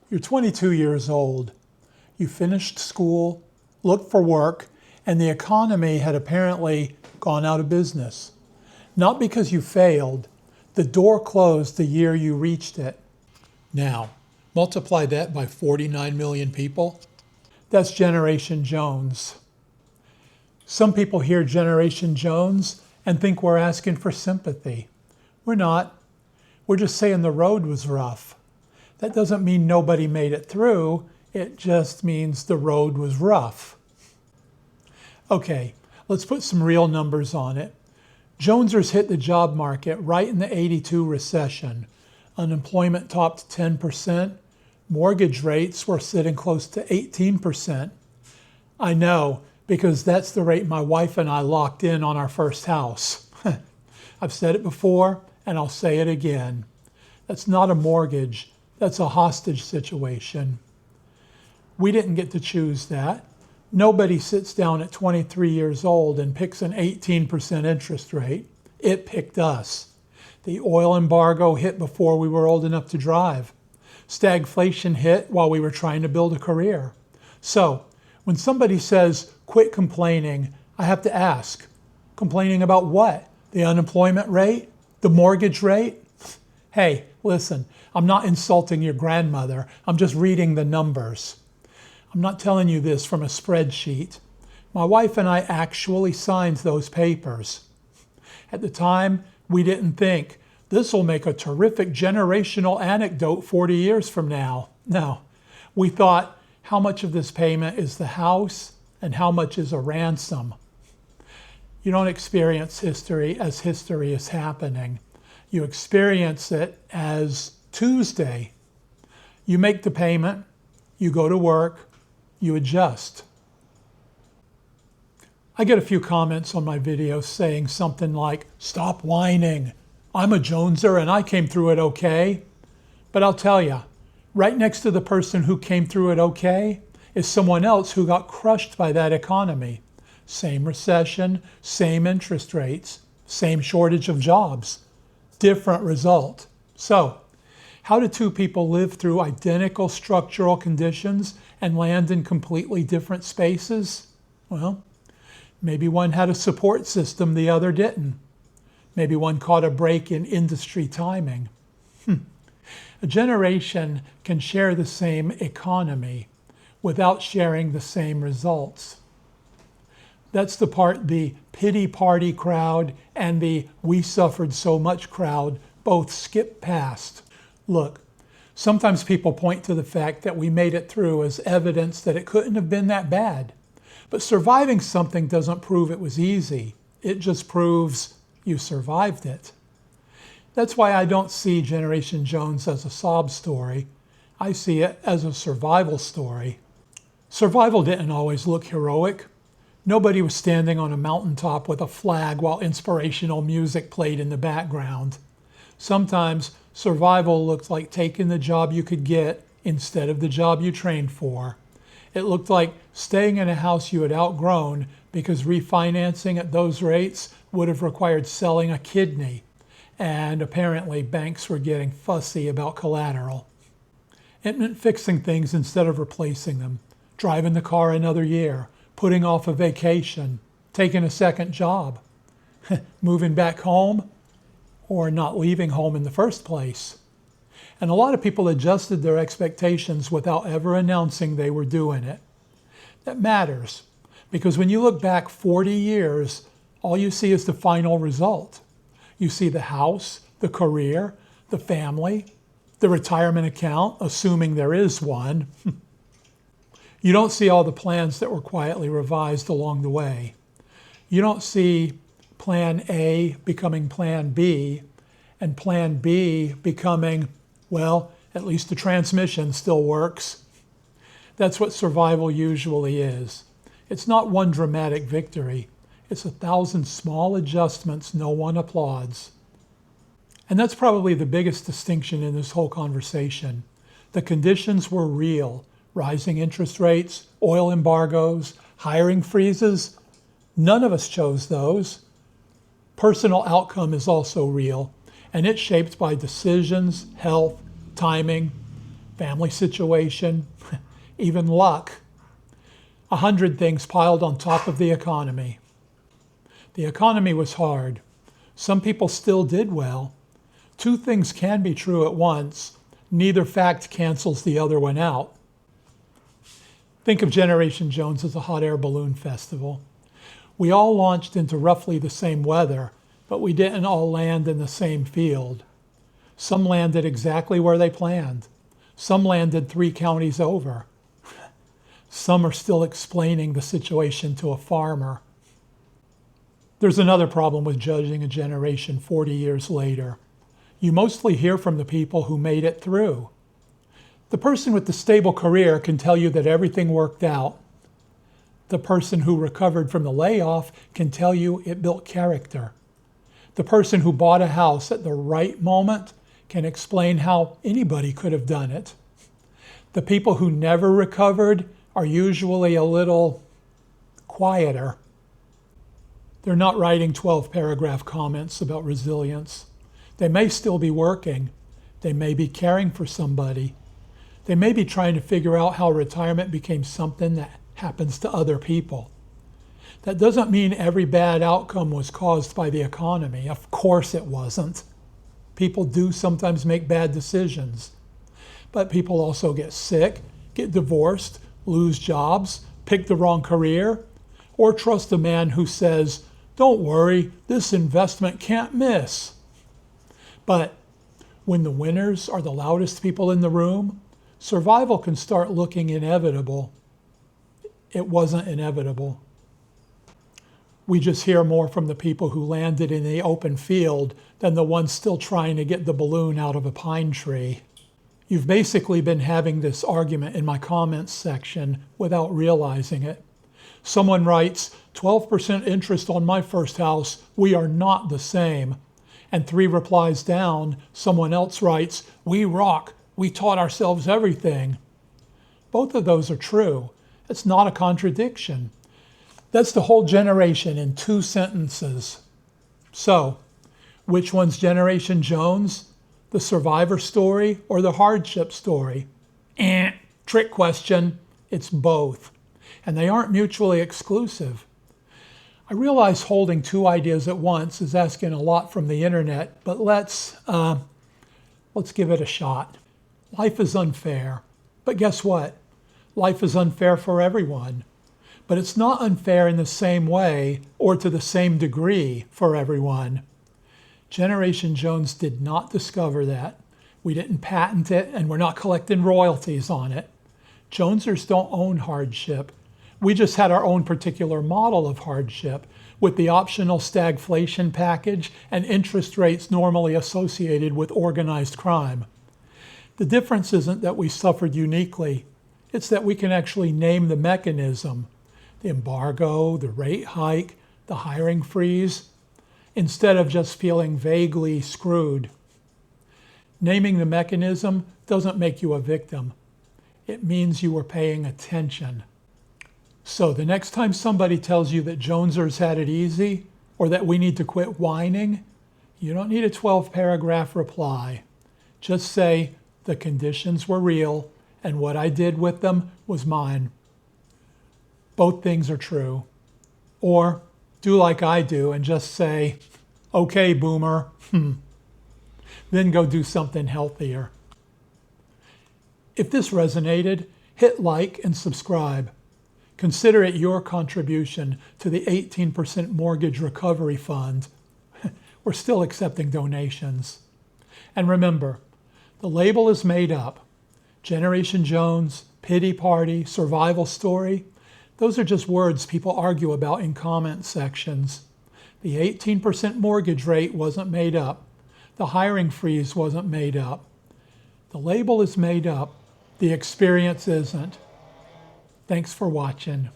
You're 22 years old. You finished school, looked for work, and the economy had apparently gone out of business. Not because you failed. The door closed the year you reached it. Now, multiply that by 49 million people. That's Generation Jones. Some people hear Generation Jones and think we're asking for sympathy. We're not. We're just saying the road was rough. That doesn't mean nobody made it through. It just means the road was rough. Okay, let's put some real numbers on it. Jonesers hit the job market right in the '82 recession. Unemployment topped 10%. Mortgage rates were sitting close to 18%. I know, because that's the rate my wife and I locked in on our first house. I've said it before, and I'll say it again. That's not a mortgage. That's a hostage situation. We didn't get to choose that. Nobody sits down at 23 years old and picks an 18% interest rate. It picked us. The oil embargo hit before we were old enough to drive. Stagflation hit while we were trying to build a career. So, when somebody says, quit complaining, I have to ask, complaining about what? The unemployment rate? The mortgage rate? Hey, listen, I'm not insulting your grandmother. I'm just reading the numbers. I'm not telling you this from a spreadsheet. My wife and I actually signed those papers. At the time, we didn't think, this will make a terrific generational anecdote 40 years from now. No, we thought, how much of this payment is the house and how much is a ransom? You don't experience history as history is happening. You experience it as Tuesday. You make the payment, you go to work, you adjust. I get a few comments on my videos saying something like, stop whining. I'm a Joneser and I came through it okay. But I'll tell you, right next to the person who came through it okay is someone else who got crushed by that economy. Same recession, same interest rates, same shortage of jobs. Different result. So, how do two people live through identical structural conditions and land in completely different spaces? Well, maybe one had a support system, the other didn't. Maybe one caught a break in industry timing. A generation can share the same economy without sharing the same results. That's the part the pity party crowd and the we suffered so much crowd both skip past. Look, sometimes people point to the fact that we made it through as evidence that it couldn't have been that bad. But surviving something doesn't prove it was easy. It just proves you survived it. That's why I don't see Generation Jones as a sob story. I see it as a survival story. Survival didn't always look heroic. Nobody was standing on a mountaintop with a flag while inspirational music played in the background. Sometimes survival looked like taking the job you could get instead of the job you trained for. It looked like staying in a house you had outgrown because refinancing at those rates would have required selling a kidney. And apparently banks were getting fussy about collateral. It meant fixing things instead of replacing them, driving the car another year, putting off a vacation, taking a second job, moving back home, or not leaving home in the first place. And a lot of people adjusted their expectations without ever announcing they were doing it. That matters, because when you look back 40 years, all you see is the final result. You see the house, the career, the family, the retirement account, assuming there is one. You don't see all the plans that were quietly revised along the way. You don't see Plan A becoming Plan B, and Plan B becoming, well, at least the transmission still works. That's what survival usually is. It's not one dramatic victory. It's 1,000 small adjustments no one applauds. And that's probably the biggest distinction in this whole conversation. The conditions were real. Rising interest rates, oil embargoes, hiring freezes. None of us chose those. Personal outcome is also real, and it's shaped by decisions, health, timing. family situation, even luck. 100 things piled on top of the economy. The economy was hard. Some people still did well. Two things can be true at once. Neither fact cancels the other one out. Think of Generation Jones as a hot air balloon festival. We all launched into roughly the same weather, but we didn't all land in the same field. Some landed exactly where they planned. Some landed 3 counties over. Some are still explaining the situation to a farmer. There's another problem with judging a generation 40 years later. You mostly hear from the people who made it through. The person with the stable career can tell you that everything worked out. The person who recovered from the layoff can tell you it built character. The person who bought a house at the right moment can explain how anybody could have done it. The people who never recovered are usually a little quieter. They're not writing 12-paragraph comments about resilience. They may still be working. They may be caring for somebody. They may be trying to figure out how retirement became something that happens to other people. That doesn't mean every bad outcome was caused by the economy. Of course it wasn't. People do sometimes make bad decisions. But people also get sick, get divorced, lose jobs, pick the wrong career, or trust a man who says, "Don't worry, this investment can't miss." But when the winners are the loudest people in the room, survival can start looking inevitable. It wasn't inevitable. We just hear more from the people who landed in the open field than the ones still trying to get the balloon out of a pine tree. You've basically been having this argument in my comments section without realizing it. Someone writes, 12% interest on my first house, we are not the same. And 3 replies down, someone else writes, we rock, we taught ourselves everything. Both of those are true. It's not a contradiction. That's the whole generation in 2 sentences. So, which one's Generation Jones? The survivor story or the hardship story? Trick question. It's both. And they aren't mutually exclusive. I realize holding 2 ideas at once is asking a lot from the internet, but let's give it a shot. Life is unfair. But guess what? Life is unfair for everyone. But it's not unfair in the same way or to the same degree for everyone. Generation Jones did not discover that. We didn't patent it, and we're not collecting royalties on it. Jonesers don't own hardship. We just had our own particular model of hardship with the optional stagflation package and interest rates normally associated with organized crime. The difference isn't that we suffered uniquely. It's that we can actually name the mechanism, the embargo, the rate hike, the hiring freeze, instead of just feeling vaguely screwed. Naming the mechanism doesn't make you a victim. It means you were paying attention. So the next time somebody tells you that Jonesers had it easy or that we need to quit whining, you don't need a 12-paragraph reply. Just say, the conditions were real and what I did with them was mine. Both things are true. Or do like I do and just say, okay, boomer, then go do something healthier. If this resonated, hit like and subscribe. Consider it your contribution to the 18% mortgage recovery fund. We're still accepting donations. And remember, the label is made up. Generation Jones, pity party, survival story, those are just words people argue about in comment sections. The 18% mortgage rate wasn't made up. The hiring freeze wasn't made up. The label is made up. The experience isn't. Thanks for watching.